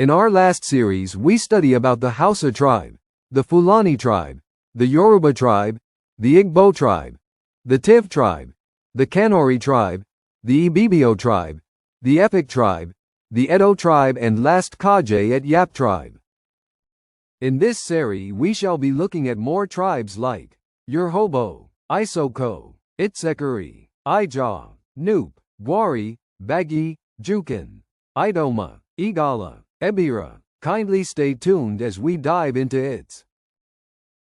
In our last series we study about the Hausa tribe, the Fulani tribe, the Yoruba tribe, the Igbo tribe, the Tiv tribe, the Kanuri tribe, the Ibibio tribe, the Efik tribe, the Edo tribe and last Kaje at Yap tribe. In this series we shall be looking at more tribes like Urhobo, Isoko, Itsekiri, Ija, Nupe, Gwari, Bagi, Jukin, Idoma, Igala, Ebira. Kindly stay tuned as we dive into its.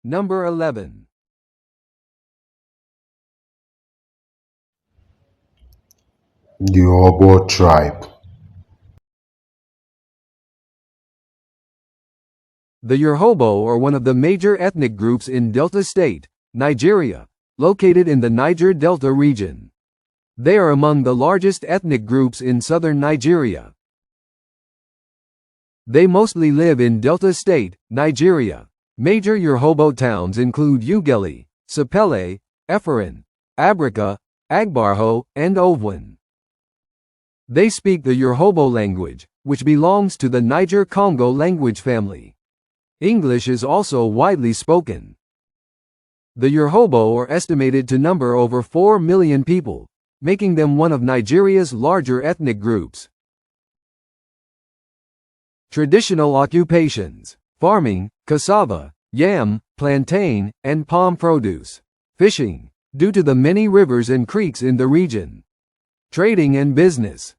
Number 11. The Obo tribe. The Urhobo are one of the major ethnic groups in Delta State, Nigeria, located in the Niger Delta region. They are among the largest ethnic groups in southern Nigeria. They mostly live in Delta State, Nigeria. Major Urhobo towns include Ughelli, Sapele, Efirin, Abrika, Agbarho, and Ovwin. They speak the Urhobo language, which belongs to the Niger-Congo language family. English is also widely spoken. The Urhobo are estimated to number over 4 million people, making them one of Nigeria's larger ethnic groups. Traditional occupations: farming, cassava, yam, plantain, and palm produce. Fishing, due to the many rivers and creeks in the region. Trading and business.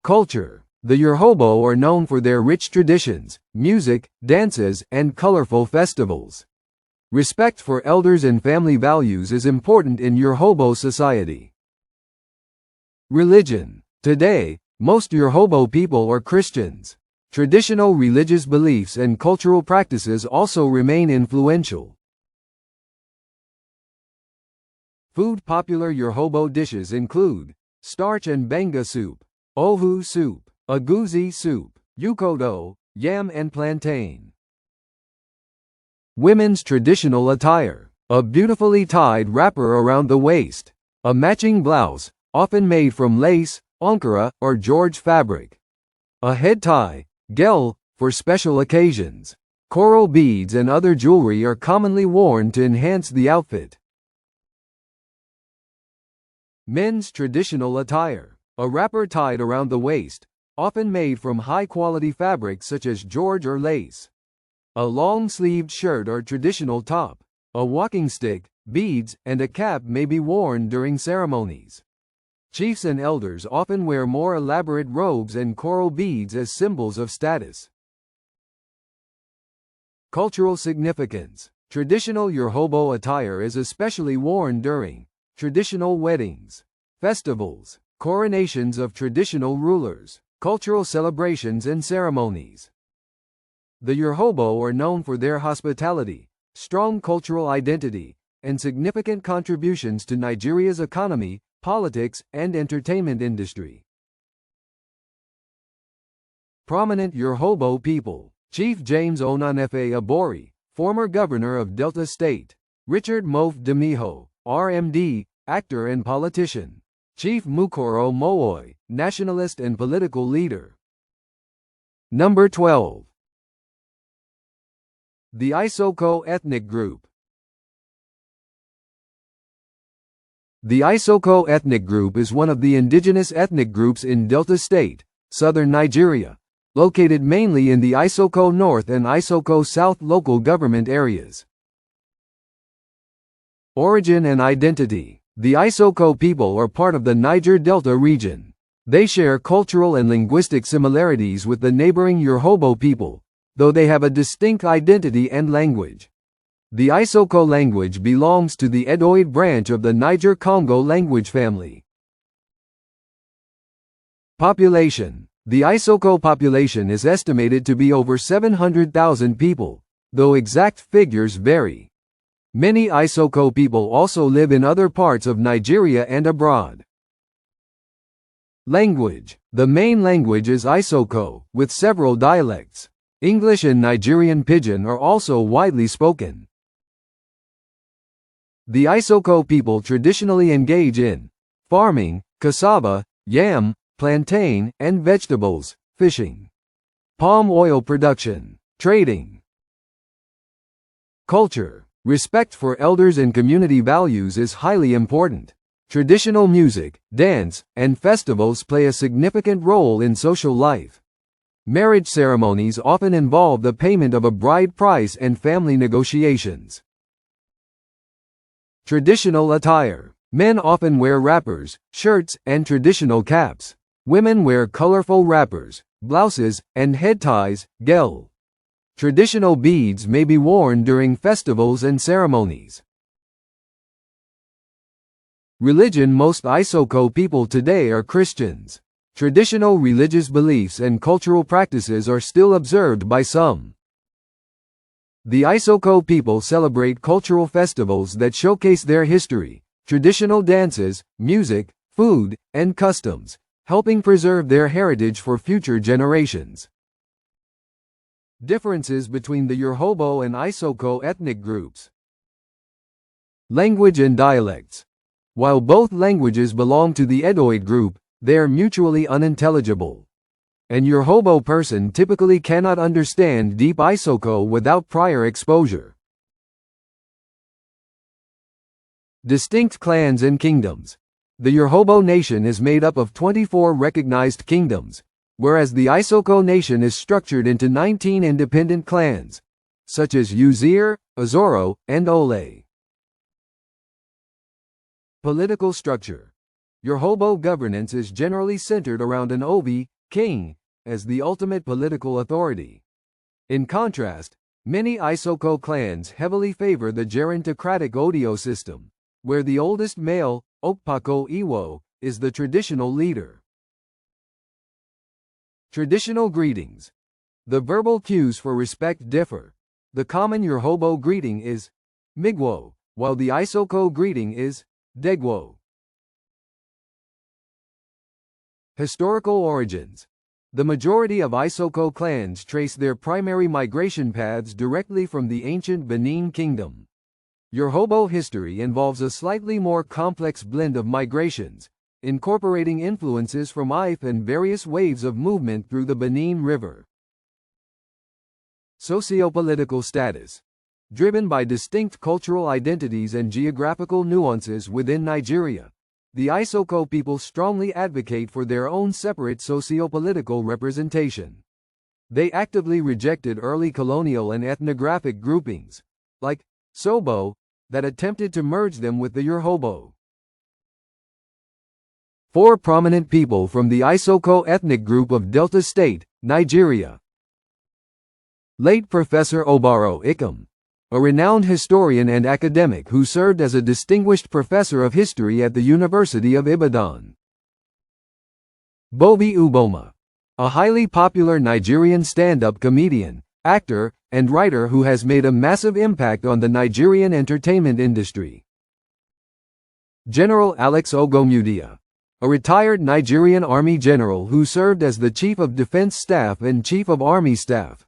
Culture. The Urhobo are known for their rich traditions, music, dances, and colorful festivals. Respect for elders and family values is important in Urhobo society. Religion. Today, most Urhobo people are Christians. Traditional religious beliefs and cultural practices also remain influential. Food. Popular Urhobo dishes include starch and banga soup, ohu soup, aguzi soup, yukodo, yam and plantain. Women's traditional attire: a beautifully tied wrapper around the waist, a matching blouse, often made from lace, Ankara, or George fabric, a head tie, gel, for special occasions. Coral beads and other jewelry are commonly worn to enhance the outfit. Men's traditional attire: a wrapper tied around the waist, often made from high-quality fabric such as George or lace. A long-sleeved shirt or traditional top, a walking stick, beads, and a cap may be worn during ceremonies. Chiefs and elders often wear more elaborate robes and coral beads as symbols of status. Cultural significance. Traditional Urhobo attire is especially worn during traditional weddings, festivals, coronations of traditional rulers, cultural celebrations and ceremonies. The Urhobo are known for their hospitality, strong cultural identity, and significant contributions to Nigeria's economy, politics, and entertainment industry. Prominent Urhobo people: Chief James Onanefe Abori, former governor of Delta State. Richard Mof Demiho, RMD, actor and politician. Chief Mukoro Mooi, nationalist and political leader. Number 12. The Isoko ethnic group. The Isoko ethnic group is one of the indigenous ethnic groups in Delta State, southern Nigeria, located mainly in the Isoko North and Isoko South local government areas. Origin and identity. The Isoko people are part of the Niger Delta region. They share cultural and linguistic similarities with the neighboring Urhobo people, though they have a distinct identity and language. The Isoko language belongs to the Edoid branch of the Niger-Congo language family. Population. The Isoko population is estimated to be over 700,000 people, though exact figures vary. Many Isoko people also live in other parts of Nigeria and abroad. Language. The main language is Isoko, with several dialects. English and Nigerian Pidgin are also widely spoken. The Isoko people traditionally engage in farming, cassava, yam, plantain, and vegetables, fishing. Palm oil production. Trading. Culture. Respect for elders and community values is highly important. Traditional music, dance, and festivals play a significant role in social life. Marriage ceremonies often involve the payment of a bride price and family negotiations. Traditional attire. Men often wear wrappers, shirts, and traditional caps. Women wear colorful wrappers, blouses, and head ties, gel. Traditional beads may be worn during festivals and ceremonies. Religion. Most Isoko people today are Christians. Traditional religious beliefs and cultural practices are still observed by some. The Isoko people celebrate cultural festivals that showcase their history, traditional dances, music, food, and customs, helping preserve their heritage for future generations. Differences between the Urhobo and Isoko ethnic groups. Language and dialects. While both languages belong to the Edoid group, they are mutually unintelligible. An Urhobo person typically cannot understand deep Isoko without prior exposure. Distinct clans and kingdoms. The Urhobo nation is made up of 24 recognized kingdoms, whereas the Isoko nation is structured into 19 independent clans, such as Uzir, Azoro, and Ole. Political structure. Urhobo governance is generally centered around an Obi, king, as the ultimate political authority. In contrast, many Isoko clans heavily favor the gerontocratic Odio system, where the oldest male, Okpako Iwo, is the traditional leader. Traditional greetings. The verbal cues for respect differ. The common Urhobo greeting is Migwo, while the Isoko greeting is Degwo. Historical origins. The majority of Isoko clans trace their primary migration paths directly from the ancient Benin Kingdom. Urhobo history involves a slightly more complex blend of migrations, incorporating influences from Ife and various waves of movement through the Benin River. Sociopolitical status. Driven by distinct cultural identities and geographical nuances within Nigeria, the Isoko people strongly advocate for their own separate sociopolitical representation. They actively rejected early colonial and ethnographic groupings, like Sobo, that attempted to merge them with the Urhobo. 4 prominent people from the Isoko ethnic group of Delta State, Nigeria. Late Professor Obaro Ikem, a renowned historian and academic who served as a distinguished professor of history at the University of Ibadan. Bobi Uboma, a highly popular Nigerian stand-up comedian, actor, and writer who has made a massive impact on the Nigerian entertainment industry. General Alex Ogomudia, a retired Nigerian Army general who served as the Chief of Defense Staff and Chief of Army Staff.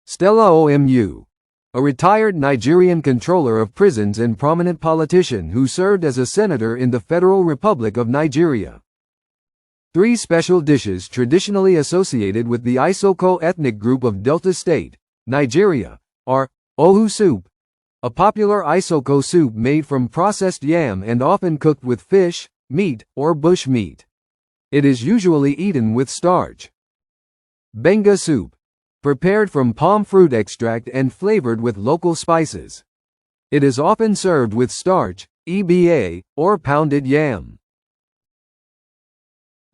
Stella Omu, a retired Nigerian controller of prisons and prominent politician who served as a senator in the Federal Republic of Nigeria. 3 special dishes traditionally associated with the Isoko ethnic group of Delta State, Nigeria, are Ohu soup, a popular Isoko soup made from processed yam and often cooked with fish, meat, or bush meat. It is usually eaten with starch. Benga soup, prepared from palm fruit extract and flavored with local spices. It is often served with starch, EBA, or pounded yam.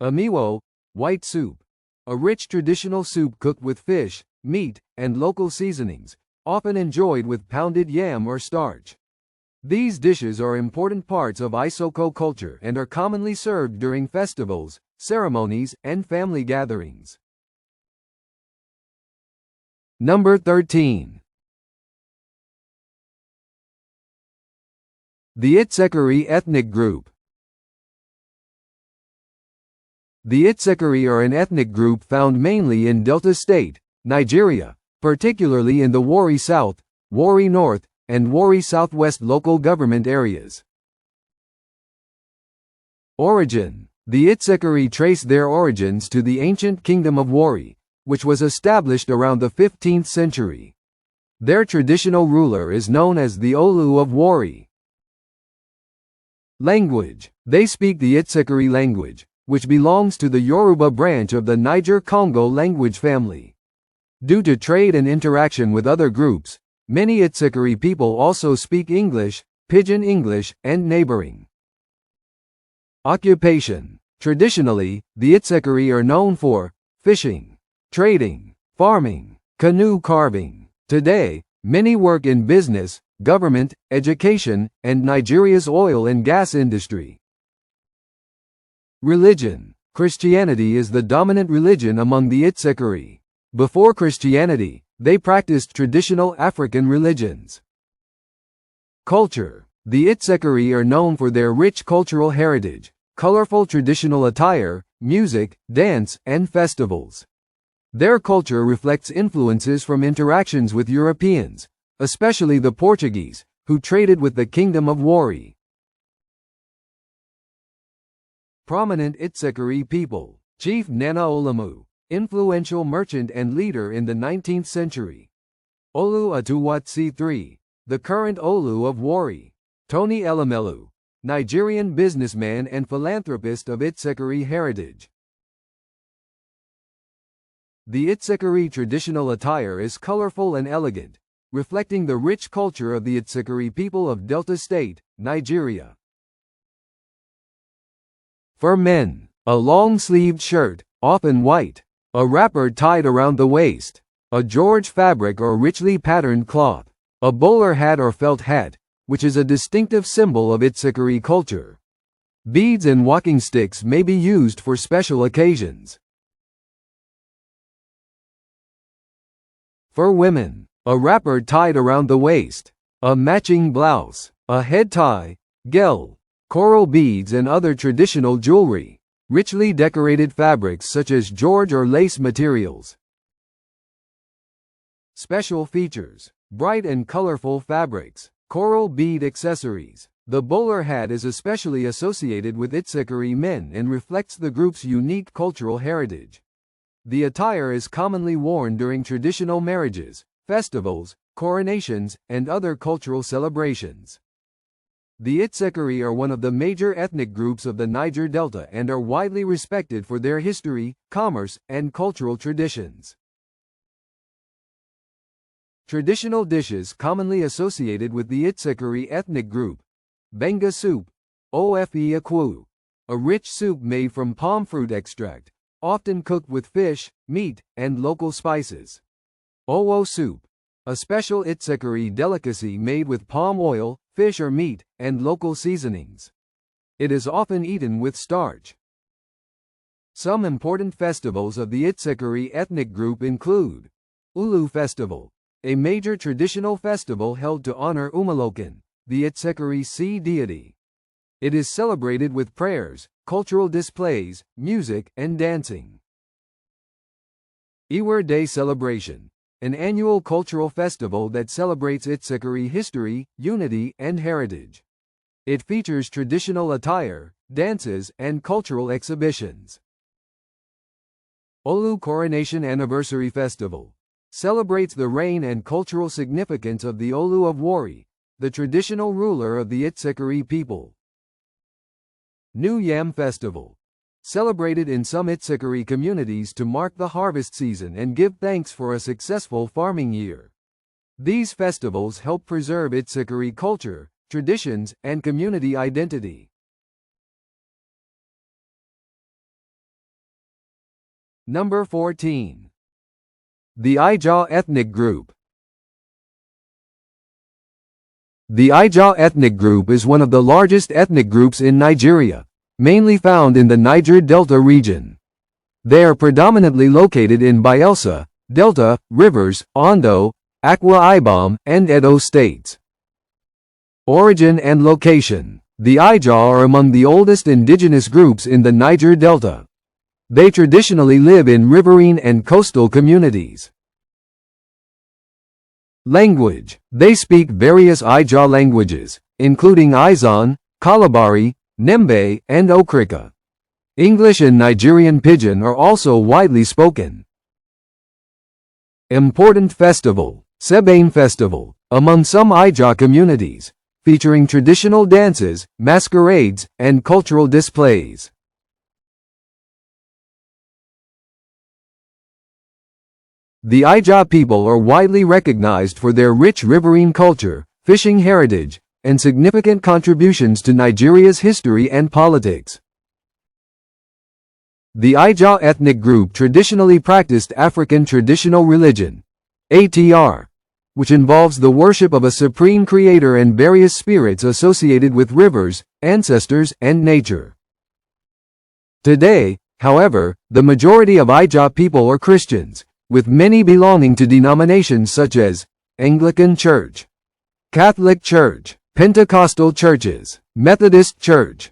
Amiwo, white soup, a rich traditional soup cooked with fish, meat, and local seasonings, often enjoyed with pounded yam or starch. These dishes are important parts of Isoko culture and are commonly served during festivals, ceremonies, and family gatherings. Number 13. The Itsekiri ethnic group. The Itsekiri are an ethnic group found mainly in Delta State, Nigeria, particularly in the Warri South, Warri North, and Warri Southwest local government areas. Origin. The Itsekiri trace their origins to the ancient kingdom of Warri, which was established around the 15th century. Their traditional ruler is known as the Olu of Warri. Language. They speak the Itsekiri language, which belongs to the Yoruba branch of the Niger-Congo language family. Due to trade and interaction with other groups, many Itsekiri people also speak English, Pidgin English, and neighboring. Occupation. Traditionally, the Itsekiri are known for fishing, trading, farming, canoe carving. Today, many work in business, government, education, and Nigeria's oil and gas industry. Religion. Christianity is the dominant religion among the Itsekiri. Before Christianity, they practiced traditional African religions. Culture. The Itsekiri are known for their rich cultural heritage, colorful traditional attire, music, dance, and festivals. Their culture reflects influences from interactions with Europeans, especially the Portuguese, who traded with the Kingdom of Warri. Prominent Itsekiri people. Chief Nana Olamu, influential merchant and leader in the 19th century. Olu Atuwatsi III, the current Olu of Warri. Tony Elumelu, Nigerian businessman and philanthropist of Itsekiri heritage. The Itsekiri traditional attire is colorful and elegant, reflecting the rich culture of the Itsekiri people of Delta State, Nigeria. For men, a long-sleeved shirt, often white, a wrapper tied around the waist, a George fabric or richly patterned cloth, a bowler hat or felt hat, which is a distinctive symbol of Itsekiri culture. Beads and walking sticks may be used for special occasions. For women, a wrapper tied around the waist, a matching blouse, a head tie, gel, coral beads and other traditional jewelry, richly decorated fabrics such as George or lace materials. Special features. Bright and colorful fabrics. Coral bead accessories. The bowler hat is especially associated with Itsekiri men and reflects the group's unique cultural heritage. The attire is commonly worn during traditional marriages, festivals, coronations, and other cultural celebrations. The Itsekiri are one of the major ethnic groups of the Niger Delta and are widely respected for their history, commerce, and cultural traditions. Traditional dishes commonly associated with the Itsekiri ethnic group. Benga soup, ofe akwu, a rich soup made from palm fruit extract, often cooked with fish, meat, and local spices. Owo soup, a special Itsekiri delicacy made with palm oil, fish or meat, and local seasonings. It is often eaten with starch. Some important festivals of the Itsekiri ethnic group include Ulu Festival, a major traditional festival held to honor Umalokan, the Itsekiri sea deity. It is celebrated with prayers, cultural displays, music, and dancing. Iwer Day Celebration, an annual cultural festival that celebrates Itsekiri history, unity, and heritage. It features traditional attire, dances, and cultural exhibitions. Olu Coronation Anniversary Festival celebrates the reign and cultural significance of the Olu of Warri, the traditional ruler of the Itsekiri people. New Yam Festival, celebrated in some Itsekiri communities to mark the harvest season and give thanks for a successful farming year. These festivals help preserve Itsekiri culture, traditions, and community identity. Number 14. The Ijaw ethnic group. The Ijaw ethnic group is one of the largest ethnic groups in Nigeria, mainly found in the Niger Delta region. They are predominantly located in Bayelsa, Delta, Rivers, Ondo, Akwa Ibom, and Edo states. Origin and location. The Ijaw are among the oldest indigenous groups in the Niger Delta. They traditionally live in riverine and coastal communities. Language. They speak various Ijaw languages, including Izon, Kalabari, Nembe, and Okrika. English and Nigerian Pidgin are also widely spoken. Important festival, Sebane Festival, among some Ijaw communities, featuring traditional dances, masquerades, and cultural displays. The Ijaw people are widely recognized for their rich riverine culture, fishing heritage, and significant contributions to Nigeria's history and politics. The Ijaw ethnic group traditionally practiced African traditional religion, ATR, which involves the worship of a supreme creator and various spirits associated with rivers, ancestors, and nature. Today, however, the majority of Ijaw people are Christians, with many belonging to denominations such as Anglican Church, Catholic Church, Pentecostal churches, Methodist Church.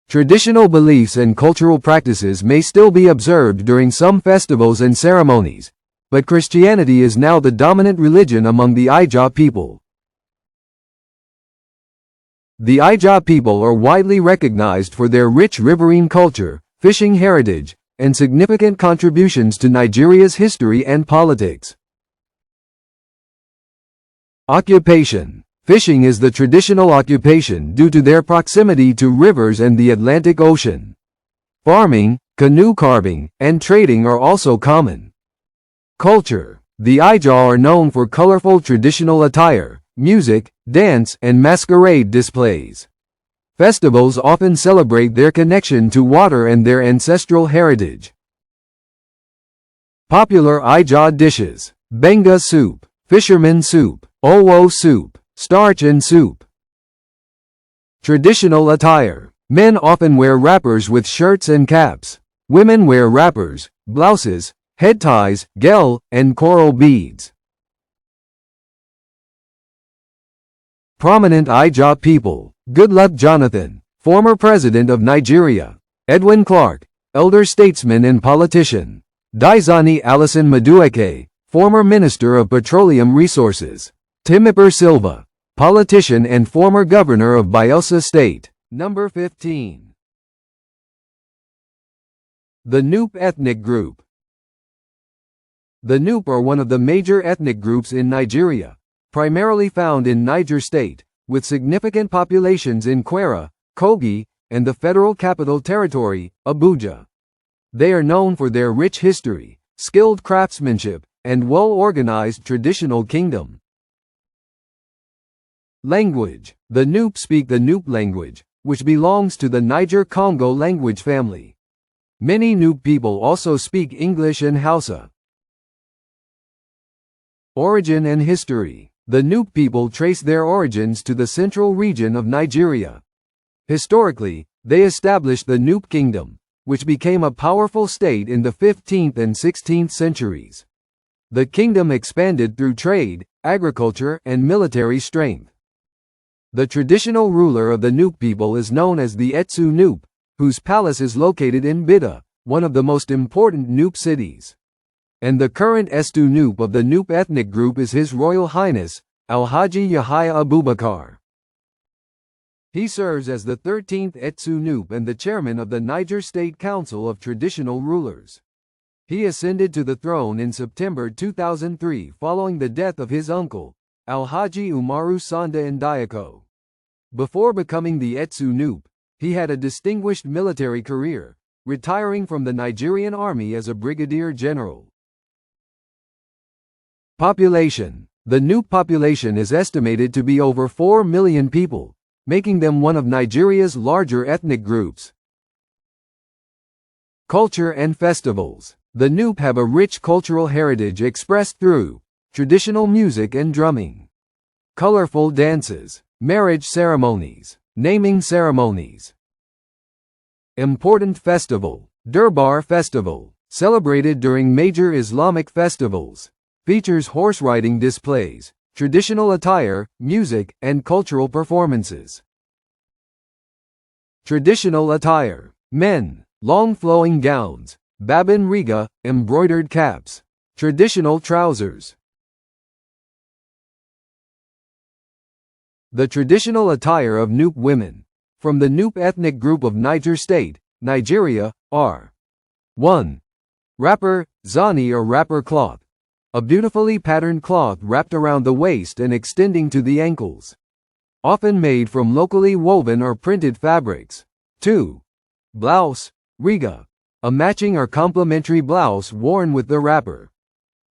Traditional beliefs and cultural practices may still be observed during some festivals and ceremonies, but Christianity is now the dominant religion among the Ijaw people. The Ijaw people are widely recognized for their rich riverine culture, fishing heritage, and significant contributions to Nigeria's history and politics. Occupation. Fishing is the traditional occupation due to their proximity to rivers and the Atlantic Ocean. Farming, canoe carving, and trading are also common. Culture. The Ijaw are known for colorful traditional attire, music, dance, and masquerade displays. Festivals often celebrate their connection to water and their ancestral heritage. Popular Ijaw dishes: Benga soup, fisherman soup, owo soup, starch and soup. Traditional attire. Men often wear wrappers with shirts and caps. Women wear wrappers, blouses, head ties, gel, and coral beads. Prominent Ijaw people: Goodluck Jonathan, former president of Nigeria; Edwin Clark, elder statesman and politician; Daizani Alison Madueke, former minister of petroleum resources; Timipper Silva, politician and former governor of Bayelsa State. Number 15. The Nupe ethnic group. The Nupe are one of the major ethnic groups in Nigeria, primarily found in Niger State, with significant populations in Kwara, Kogi, and the Federal Capital Territory, Abuja. They are known for their rich history, skilled craftsmanship, and well-organized traditional kingdom. Language. The Nupe speak the Nupe language, which belongs to the Niger-Congo language family. Many Nupe people also speak English and Hausa. Origin and history. The Nupe people trace their origins to the central region of Nigeria. Historically, they established the Nupe Kingdom, which became a powerful state in the 15th and 16th centuries. The kingdom expanded through trade, agriculture, and military strength. The traditional ruler of the Nupe people is known as the Etsu Nupe, whose palace is located in Bida, one of the most important Nupe cities. And the current Estu Nupe of the Nupe ethnic group is His Royal Highness, Alhaji Yahya Abubakar. He serves as the 13th Etsu Nupe and the chairman of the Niger State Council of Traditional Rulers. He ascended to the throne in September 2003 following the death of his uncle, Alhaji Umaru Sanda Ndiako. Before becoming the Etsu Nupe, he had a distinguished military career, retiring from the Nigerian army as a brigadier general. Population. The Nupe population is estimated to be over 4 million people, making them one of Nigeria's larger ethnic groups. Culture and festivals. The Nupe have a rich cultural heritage expressed through traditional music and drumming, colorful dances, marriage ceremonies, naming ceremonies. Important festival. Durbar Festival, celebrated during major Islamic festivals, features horse riding displays, traditional attire, music, and cultural performances. Traditional attire. Men, long flowing gowns, babin riga, embroidered caps, traditional trousers. The traditional attire of Nupe women, from the Nupe ethnic group of Niger State, Nigeria, are 1. Wrapper, Zani or wrapper cloth. A beautifully patterned cloth wrapped around the waist and extending to the ankles. Often made from locally woven or printed fabrics. 2. Blouse, riga. A matching or complementary blouse worn with the wrapper.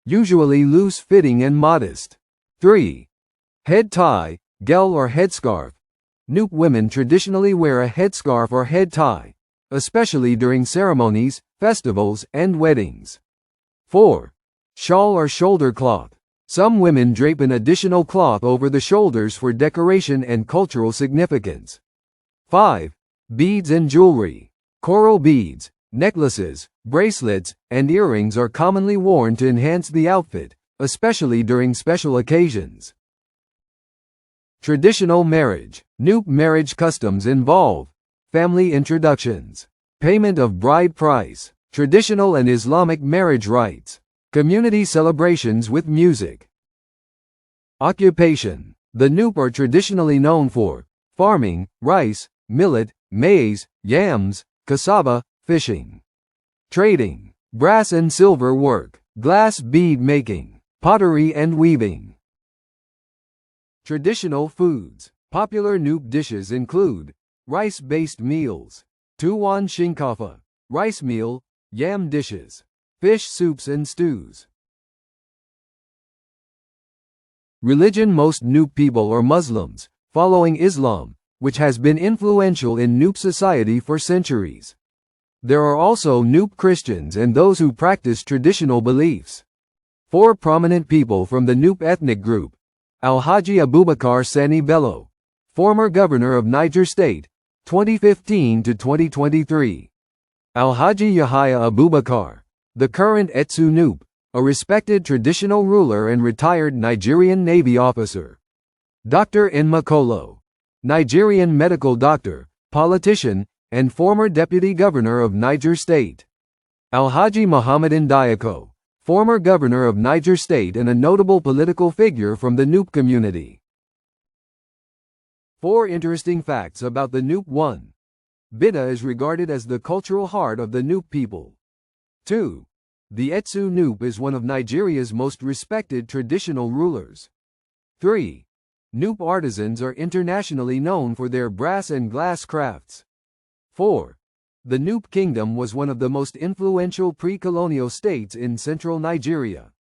Usually loose-fitting and modest. 3. Head tie, gel or headscarf. Nupe women traditionally wear a headscarf or head tie, especially during ceremonies, festivals, and weddings. 4. Shawl or shoulder cloth. Some women drape an additional cloth over the shoulders for decoration and cultural significance. 5. Beads and jewelry. Coral beads, necklaces, bracelets, and earrings are commonly worn to enhance the outfit, especially during special occasions. Traditional marriage. Nupe marriage customs involve family introductions, payment of bride price, traditional and Islamic marriage rites, community celebrations with music. Occupation. The Nupe are traditionally known for farming, rice, millet, maize, yams, cassava, fishing. Trading. Brass and silver work, glass bead making, pottery and weaving. Traditional foods. Popular Nupe dishes include rice-based meals, tuwan shinkafa, rice meal, yam dishes, fish soups and stews. Religion. Most Nupe people are Muslims, following Islam, which has been influential in Nupe society for centuries. There are also Nupe Christians and those who practice traditional beliefs. 4 prominent people from the Nupe ethnic group. Alhaji Abubakar Sani Bello, former governor of Niger State, 2015 to 2023. Alhaji Yahya Abubakar, the current Etsu Nupe, a respected traditional ruler and retired Nigerian Navy officer. Dr. Nma Kolo, Nigerian medical doctor, politician, and former deputy governor of Niger State. Alhaji Muhammadan Diako, former governor of Niger State and a notable political figure from the Nupe community. 4 interesting facts about the Nupe. 1. Bida is regarded as the cultural heart of the Nupe people. 2. The Etsu Nupe is one of Nigeria's most respected traditional rulers. 3. Nupe artisans are internationally known for their brass and glass crafts. 4. The Nupe Kingdom was one of the most influential pre-colonial states in central Nigeria.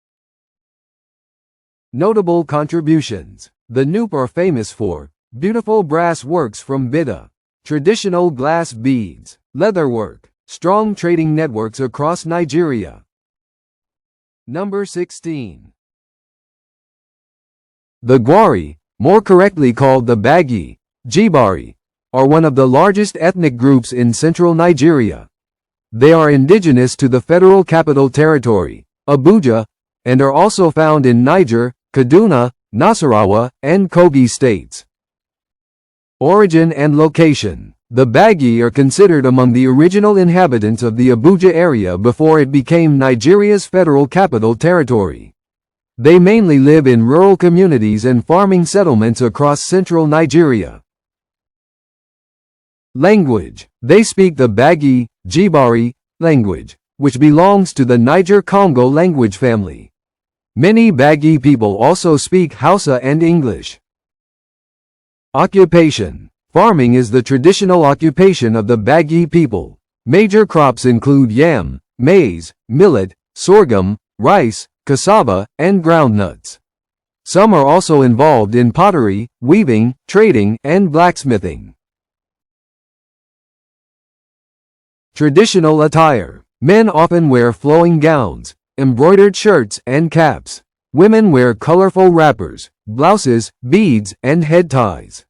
Notable contributions. The Nupe are famous for beautiful brass works from Bida, traditional glass beads, leatherwork, strong trading networks across Nigeria. Number 16. The Gwari, more correctly called the Bagi, Jibari, are one of the largest ethnic groups in central Nigeria. They are indigenous to the Federal Capital Territory, Abuja, and are also found in Niger, Kaduna, Nasarawa, and Kogi states. Origin and location. The Bagi are considered among the original inhabitants of the Abuja area before it became Nigeria's Federal Capital Territory. They mainly live in rural communities and farming settlements across central Nigeria. Language. They speak the Bagi, Jibari, language, which belongs to the Niger-Congo language family. Many Bagi people also speak Hausa and English. Occupation. Farming is the traditional occupation of the Bagi people. Major crops include yam, maize, millet, sorghum, rice, cassava, and groundnuts. Some are also involved in pottery, weaving, trading, and blacksmithing. Traditional attire. Men often wear flowing gowns, embroidered shirts, and caps. Women wear colorful wrappers, blouses, beads, and head ties.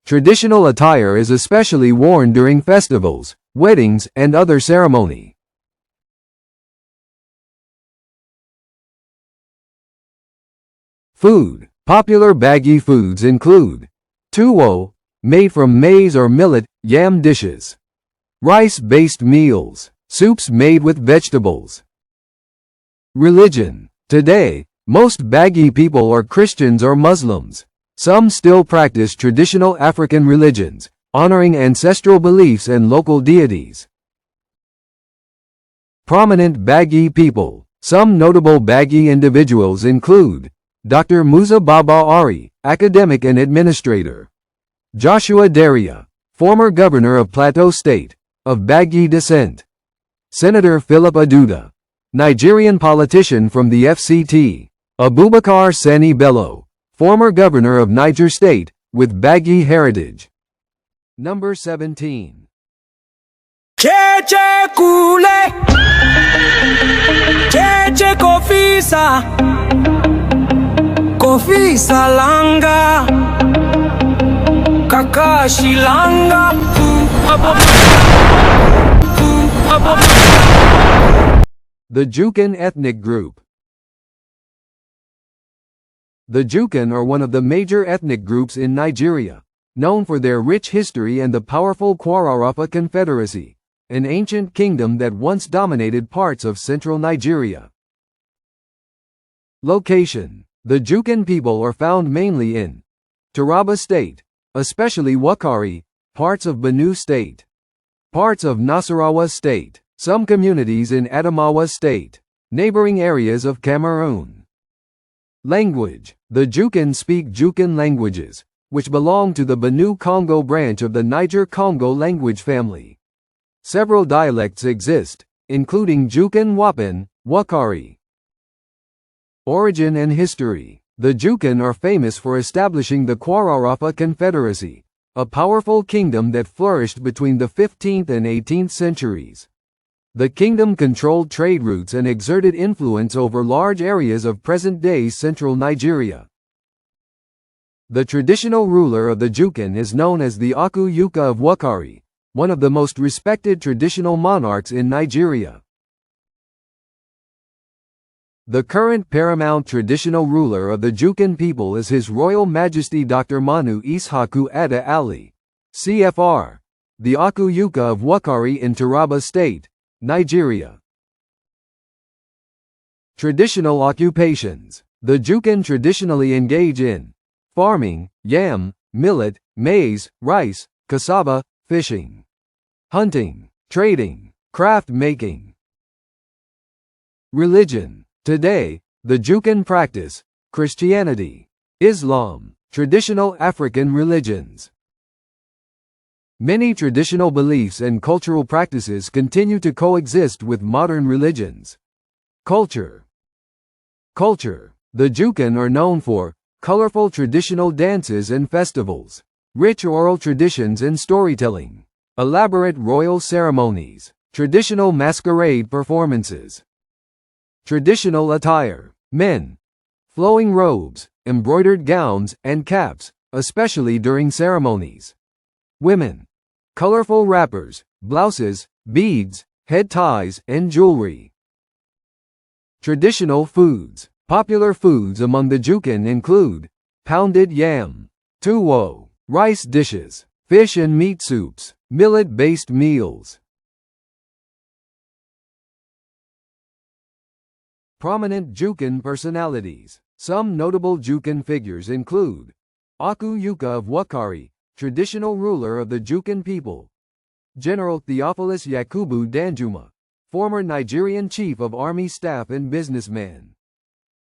Traditional attire is especially worn during festivals, weddings, and other ceremony. Food. Popular Bagi foods include tuwo, made from maize or millet, yam dishes, rice-based meals, soups made with vegetables. Religion. Today, most Bagi people are Christians or Muslims. Some still practice traditional African religions, honoring ancestral beliefs and local deities. Prominent Bagi people. Some notable Baggy individuals include Dr. Musa Baba Ari, academic and administrator. Joshua Daria, former governor of Plateau State, of Baggy descent. Senator Philip Aduda, Nigerian politician from the FCT. Abubakar Sani Bello, former governor of Niger State, with Baggy heritage. Number 17. Cheche Kule, Cheche Kofisa, Kofisa Langa, Kakashi Langa, The Jukan ethnic group. The Jukan are one of the major ethnic groups in Nigeria, known for their rich history and the powerful Kwararafa Confederacy, an ancient kingdom that once dominated parts of central Nigeria. Location. The Jukan people are found mainly in Taraba State, especially Wakari, parts of Benue State, parts of Nasarawa State, some communities in Adamawa State, neighboring areas of Cameroon. Language. The Jukan speak Jukan languages, which belong to the Benue-Congo branch of the Niger-Congo language family. Several dialects exist, including Jukan Wapan, Wakari. Origin and history. The Jukan are famous for establishing the Kwararafa Confederacy, a powerful kingdom that flourished between the 15th and 18th centuries. The kingdom controlled trade routes and exerted influence over large areas of present-day central Nigeria. The traditional ruler of the Jukan is known as the Aku Yuka of Wakari, one of the most respected traditional monarchs in Nigeria. The current paramount traditional ruler of the Jukan people is His Royal Majesty Dr. Manu Ishaku Ada Ali, CFR, the Aku Yuka of Wakari in Taraba State, Nigeria. Traditional occupations. The Jukan traditionally engage in farming, yam, millet, maize, rice, cassava, fishing, hunting, trading, craft making. Religion. Today, the Jukan practice Christianity, Islam, traditional African religions. Many traditional beliefs and cultural practices continue to coexist with modern religions. Culture. Culture. The Jukan are known for colorful traditional dances and festivals, rich oral traditions and storytelling, elaborate royal ceremonies, traditional masquerade performances. Traditional attire. Men. Flowing robes, embroidered gowns, and caps, especially during ceremonies. Women. Colorful wrappers, blouses, beads, head ties, and jewelry. Traditional foods. Popular foods among the Jukan include pounded yam, tuwo, rice dishes, fish and meat soups, millet-based meals. Prominent Jukan personalities. Some notable Jukan figures include Aku Yuka of Wakari, traditional ruler of the Jukan people. General Theophilus Yakubu Danjuma, former Nigerian chief of army staff and businessman.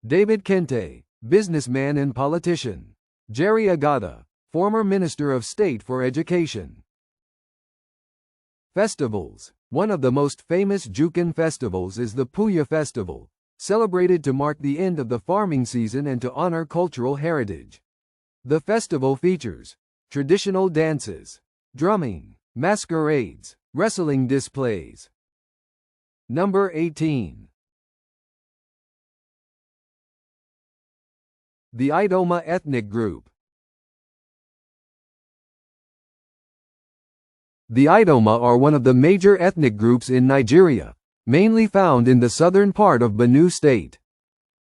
David Kente, businessman and politician. Jerry Agada, former Minister of State for Education. Festivals. One of the most famous Jukan festivals is the Puya Festival, celebrated to mark the end of the farming season and to honor cultural heritage. The festival features traditional dances, drumming, masquerades, wrestling displays. Number 18. The Idoma ethnic group. The Idoma are one of the major ethnic groups in Nigeria, mainly found in the southern part of Benue State.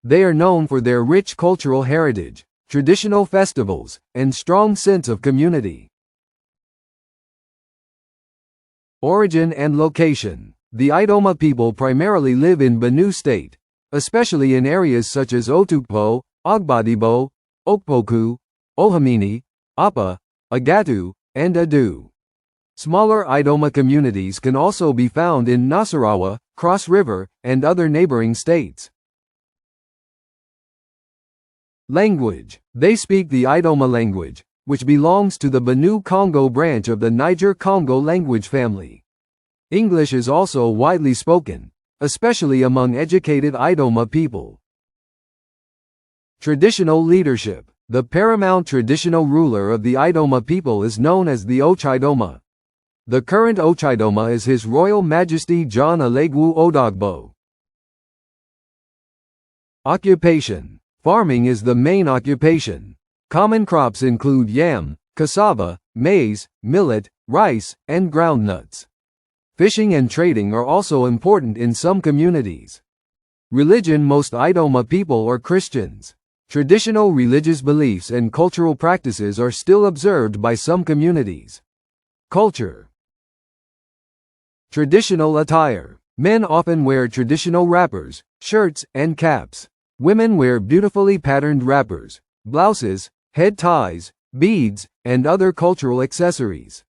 They are known for their rich cultural heritage, traditional festivals, and strong sense of community. Origin and location. The Idoma people primarily live in Benue State, especially in areas such as Otukpo, Ogbadibo, Okpoku, Ohamini, Apa, Agatu, and Adu. Smaller Idoma communities can also be found in Nasarawa, Cross River, and other neighboring states. Language. They speak the Idoma language, which belongs to the Benue-Congo branch of the Niger-Congo language family. English is also widely spoken, especially among educated Idoma people. Traditional leadership. The paramount traditional ruler of the Idoma people is known as the Ochidoma. The current Ochidoma is His Royal Majesty John Alegwu Odogbo. Occupation. Farming is the main occupation. Common crops include yam, cassava, maize, millet, rice, and groundnuts. Fishing and trading are also important in some communities. Religion. Most Idoma people are Christians. Traditional religious beliefs and cultural practices are still observed by some communities. Culture. Traditional attire. Men often wear traditional wrappers, shirts, and caps. Women wear beautifully patterned wrappers, blouses, head ties, beads, and other cultural accessories.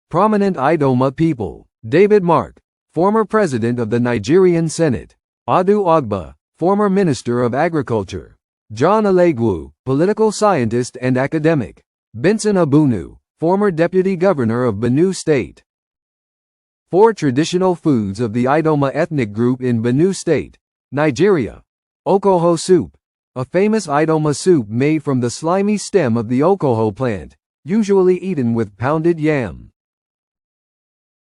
Prominent Idoma people. David Mark, former president of the Nigerian Senate. Adu Ogba, former Minister of Agriculture. John Alegwu, political scientist and academic. Benson Abunu, former Deputy Governor of Benue State. 4 traditional foods of the Idoma ethnic group in Benue State, Nigeria. Okoho soup, a famous Idoma soup made from the slimy stem of the okoho plant, usually eaten with pounded yam.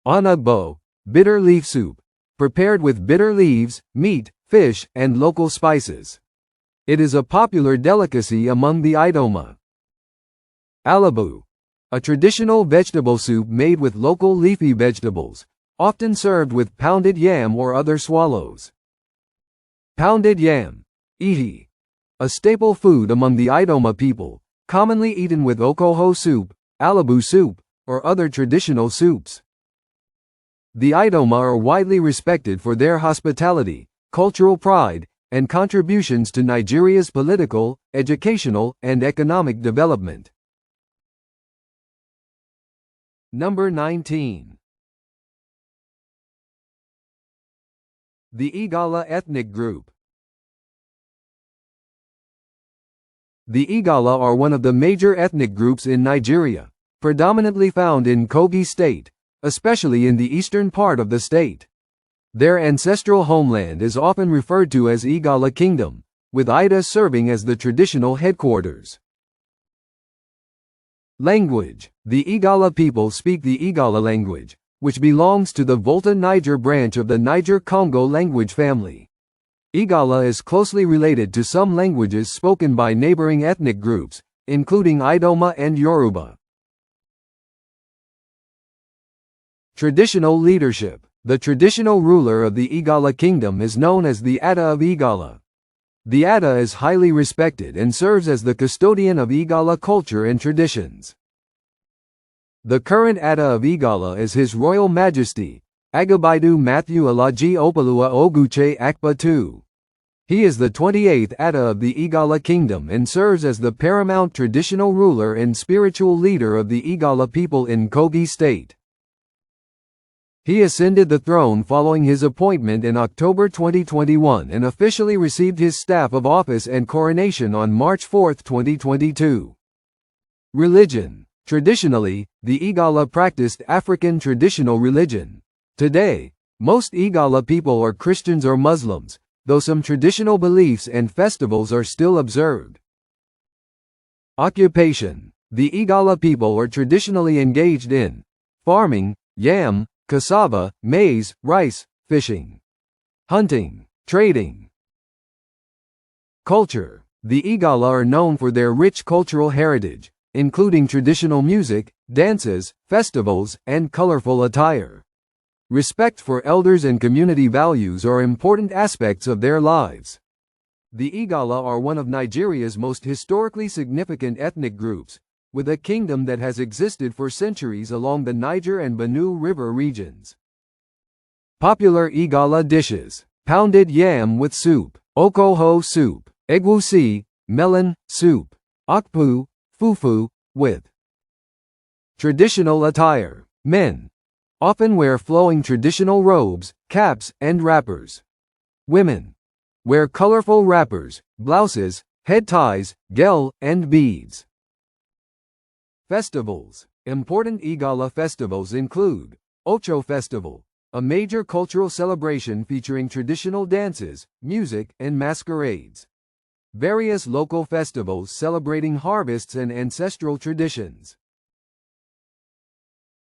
Onugbo, bitter leaf soup, prepared with bitter leaves, meat, fish, and local spices. It is a popular delicacy among the Idoma. Alabu, a traditional vegetable soup made with local leafy vegetables, often served with pounded yam or other swallows. Pounded yam, iti, a staple food among the Idoma people, commonly eaten with okoho soup, alabu soup, or other traditional soups. The Idoma are widely respected for their hospitality, cultural pride, and contributions to Nigeria's political, educational, and economic development. Number 19. The Igala ethnic group. The Igala are one of the major ethnic groups in Nigeria, predominantly found in Kogi State, especially in the eastern part of the state. Their ancestral homeland is often referred to as Igala Kingdom, with Ida serving as the traditional headquarters. Language. The Igala people speak the Igala language, which belongs to the Volta-Niger branch of the Niger-Congo language family. Igala is closely related to some languages spoken by neighboring ethnic groups, including Idoma and Yoruba. Traditional leadership. The traditional ruler of the Igala kingdom is known as the Ada of Igala. The Ada is highly respected and serves as the custodian of Igala culture and traditions. The current Ada of Igala is His Royal Majesty, Agabaidu Matthew Alaji Opalua Oguche Akpa II. He is the 28th Ada of the Igala kingdom and serves as the paramount traditional ruler and spiritual leader of the Igala people in Kogi State. He ascended the throne following his appointment in October 2021 and officially received his staff of office and coronation on March 4, 2022. Religion. Traditionally, the Igala practiced African traditional religion. Today, most Igala people are Christians or Muslims, though some traditional beliefs and festivals are still observed. Occupation. The Igala people are traditionally engaged in farming, yam, cassava, maize, rice, fishing, hunting, trading. Culture. The Igala are known for their rich cultural heritage, including traditional music, dances, festivals, and colorful attire. Respect for elders and community values are important aspects of their lives. The Igala are one of Nigeria's most historically significant ethnic groups, with a kingdom that has existed for centuries along the Niger and Benue River regions. Popular Igala dishes: pounded yam with soup, okoho soup, egwusi, melon soup, akpu, fufu, with traditional attire. Men often wear flowing traditional robes, caps, and wrappers. Women wear colorful wrappers, blouses, head ties, gel, and beads. Festivals. Important Igala festivals include Ocho Festival, a major cultural celebration featuring traditional dances, music, and masquerades. Various local festivals celebrating harvests and ancestral traditions.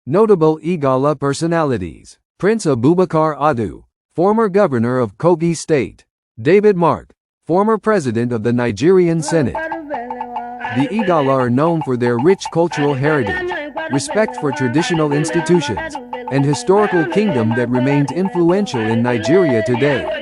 Notable Igala personalities: Prince Abubakar Adu, former governor of Kogi State; David Mark, former president of the Nigerian Senate. The Igala are known for their rich cultural heritage, respect for traditional institutions, and historical kingdom that remained influential in Nigeria today.